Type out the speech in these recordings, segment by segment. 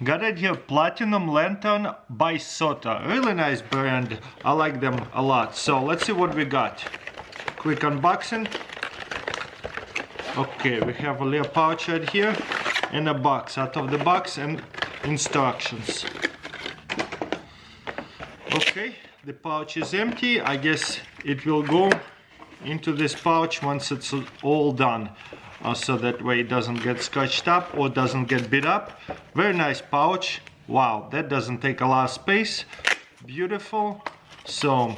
Got it here, Platinum Lantern by Sota. Really nice brand. I like them a lot. So let's see what we got. Quick unboxing. Okay, we have a little pouch right here and a box. Out of the box and instructions. Okay, the pouch is empty. I guess it will go into this pouch once it's all done. So that way it doesn't get scratched up or doesn't get beat up. Very nice pouch. Wow, that doesn't take a lot of space. Beautiful. So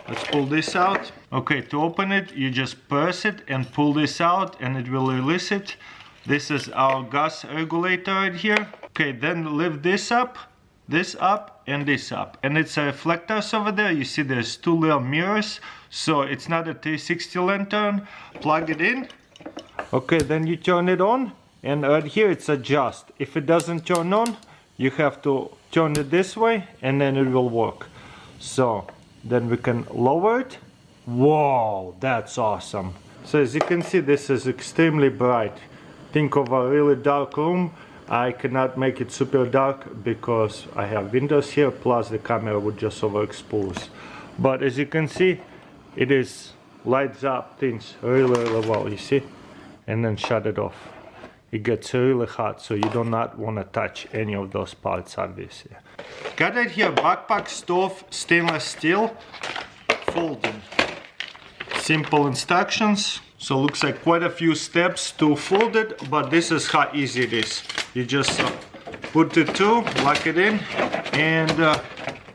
let's pull this out. Okay, to open it, you just press it and pull this out and it will release it. This is our gas regulator right here. Okay, then lift this up, and this up. And it's reflectors over there. You see there's two little mirrors. So it's not a 360 lantern. Plug it in. Okay, then you turn it on, and right here it's adjust. If it doesn't turn on, you have to turn it this way and then it will work. So then we can lower it. Whoa, that's awesome. So as you can see, this is extremely bright. Think of a really dark room. I cannot make it super dark because I have windows here, plus the camera would just overexpose. But as you can see, it is lights up things really well, you see? And then shut it off. It gets really hot, so you do not want to touch any of those parts, obviously. Got it here, backpack stove, stainless steel, folding. Simple instructions. So looks like quite a few steps to fold it, but this is how easy it is. You just put it through, lock it in, and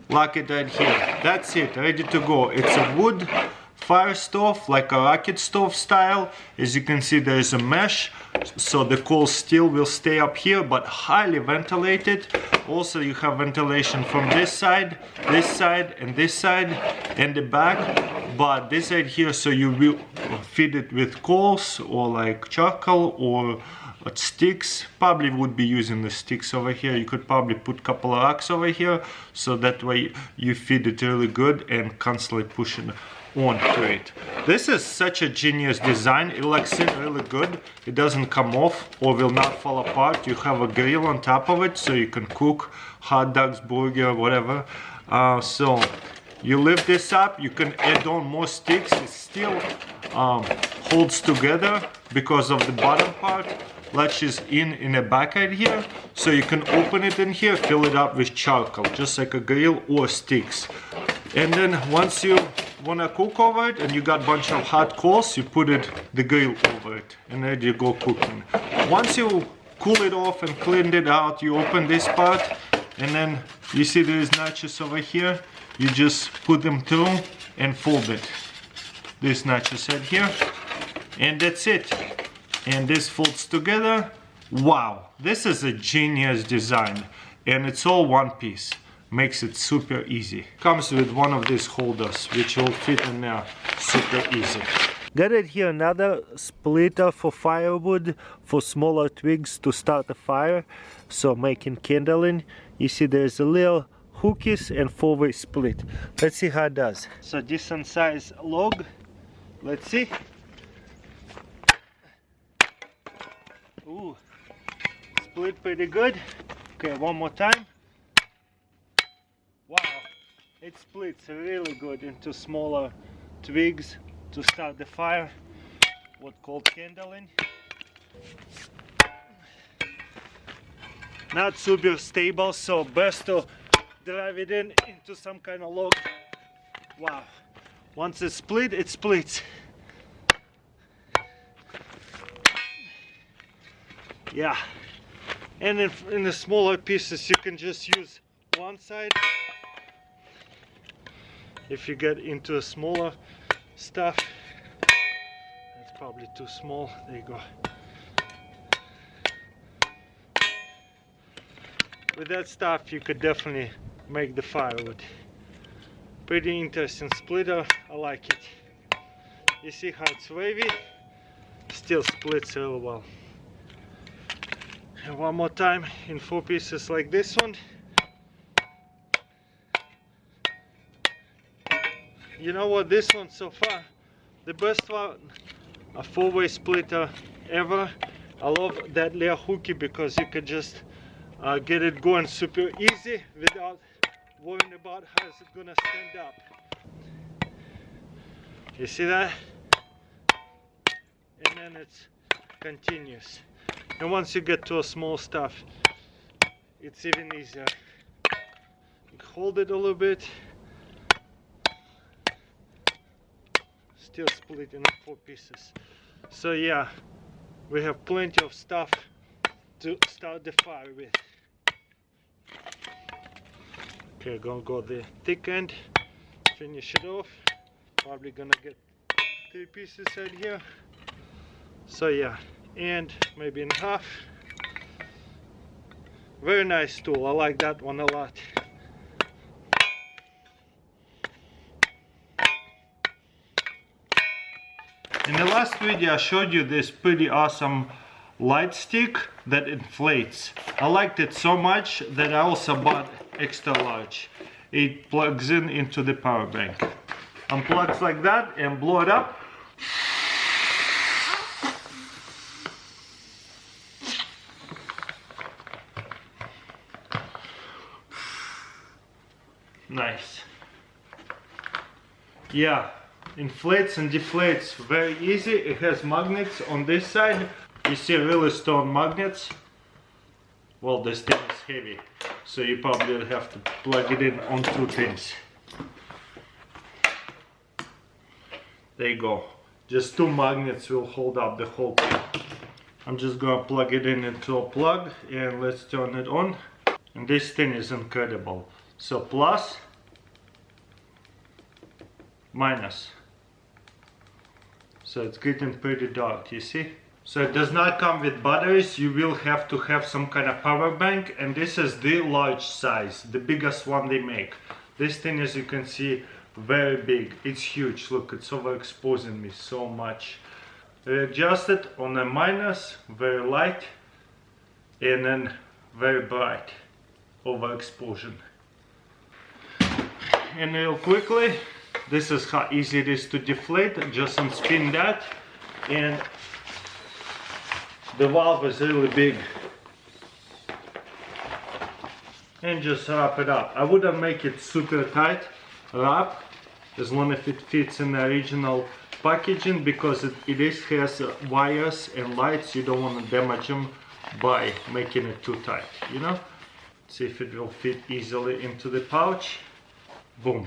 lock it right here. That's it, ready to go. It's a wood fire stove, like a rocket stove style. As you can see, there is a mesh, so the cold steel will stay up here, but highly ventilated. Also, you have ventilation from this side, and this side, and the back. But this right here, so you will feed it with coals or like charcoal or sticks. Probably would be using the sticks over here. You could probably put a couple of rocks over here, so that way you feed it really good and constantly pushing onto it. This is such a genius design. It locks in really good. It doesn't come off or will not fall apart. You have a grill on top of it, so you can cook hot dogs, burger, whatever. So you lift this up, you can add on more sticks. It still holds together because of the bottom part. Latches in the back right here, so you can open it in here, fill it up with charcoal, just like a grill or sticks. And then once you wanna cook over it and you got a bunch of hot coals, you put the grill over it, and there you go cooking. Once you cool it off and cleaned it out, you open this part, and then you see there is notches over here. You just put them through and fold it. This notches right here, and that's it. And this folds together. Wow, this is a genius design, and it's all one piece. Makes it super easy. Comes with one of these holders, which will fit in there super easy. Got it here, another splitter for firewood, for smaller twigs to start a fire. So making kindling. You see there's a little hookies and 4-way split. Let's see how it does. So decent size log. Let's see. Ooh, split pretty good. Okay, one more time. Wow, it splits really good into smaller twigs to start the fire. What called kindling. Not super stable, so best to drive it into some kind of log. Wow, once it's split, it splits. Yeah, and in the smaller pieces you can just use one side. If you get into a smaller stuff, that's probably too small. There you go. With that stuff you could definitely make the firewood. Pretty interesting splitter, I like it. You see how it's wavy? Still splits really well. And one more time in 4 pieces like this one. You know what, this one so far, the best one, a 4-way splitter ever. I love that little hooky because you could just get it going super easy without worrying about how it's gonna stand up. You see that? And then it's continuous. And once you get to a small stuff, it's even easier. You hold it a little bit, still split it in 4 pieces. So yeah, we have plenty of stuff to start the fire with. Okay, gonna go the thick end, finish it off. Probably gonna get 3 pieces right here. So yeah, and maybe in half. Very nice tool, I like that one a lot. In the last video I showed you this pretty awesome light stick that inflates. I liked it so much that I also bought extra large. It plugs in into the power bank. Unplugs like that and blow it up. Nice. Yeah, inflates and deflates very easy. It has magnets on this side. You see really strong magnets. Well, this thing is heavy, so you probably have to plug it in on 2 things. There you go. Just 2 magnets will hold up the whole thing. I'm just gonna plug it in into a plug and let's turn it on. And this thing is incredible. So plus, minus. So it's getting pretty dark, you see? So it does not come with batteries. You will have to have some kind of power bank, and this is the large size, the biggest one they make. This thing, as you can see, very big. It's huge. Look, it's overexposing me so much. Readjust it on a minus, very light, and then very bright, overexposure. And real quickly, this is how easy it is to deflate. Just unspin that, and the valve is really big. And just wrap it up. I wouldn't make it super tight wrap, as long as it fits in the original packaging, because it has wires and lights. You don't want to damage them by making it too tight, you know. See if it will fit easily into the pouch. Boom,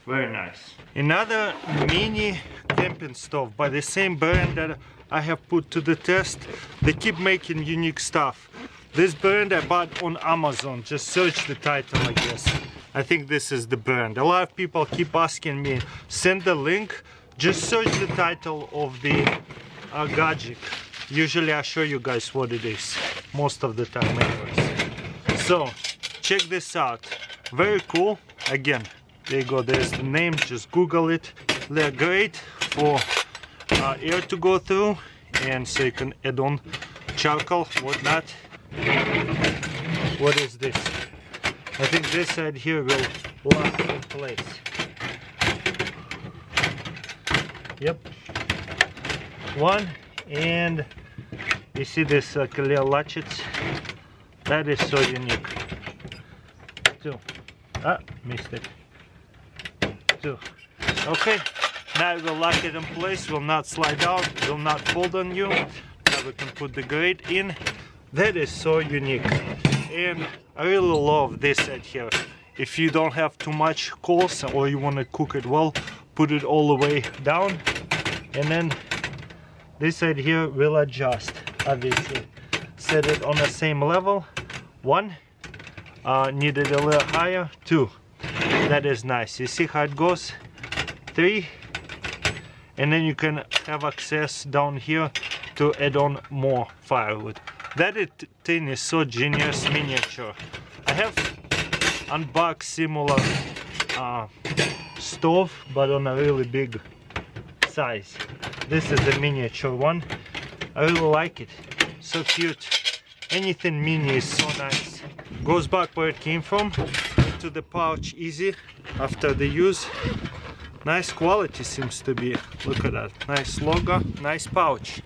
very nice. Another mini camping stove by the same brand that I have put to the test. They keep making unique stuff. This brand I bought on Amazon. Just search the title, I guess. I think this is the brand. A lot of people keep asking me, send the link. Just search the title of the gadget. Usually I show you guys what it is, most of the time anyways. So check this out, very cool. Again, there you go, there's the name, just Google it. They're great for air to go through, and so you can add on charcoal, whatnot. What is this? I think this side here will lock in place. Yep, one, and you see this clear latchets. That is so unique. 2, missed it. 2. Okay, now we'll lock it in place, will not slide out, will not fold on you. Now we can put the grate in. That is so unique, and I really love this side here. If you don't have too much coals or you want to cook it well, put it all the way down, and then this side here will adjust. Obviously, set it on the same level. 1, need it a little higher. 2, that is nice. You see how it goes. 3, and then you can have access down here to add on more firewood. That thing is so genius, miniature. I have unboxed similar stove, but on a really big size. This is a miniature one. I really like it. So cute. Anything mini is so nice. Goes back where it came from, to the pouch easy after the use. Nice quality seems to be. Look at that. Nice logo, nice pouch.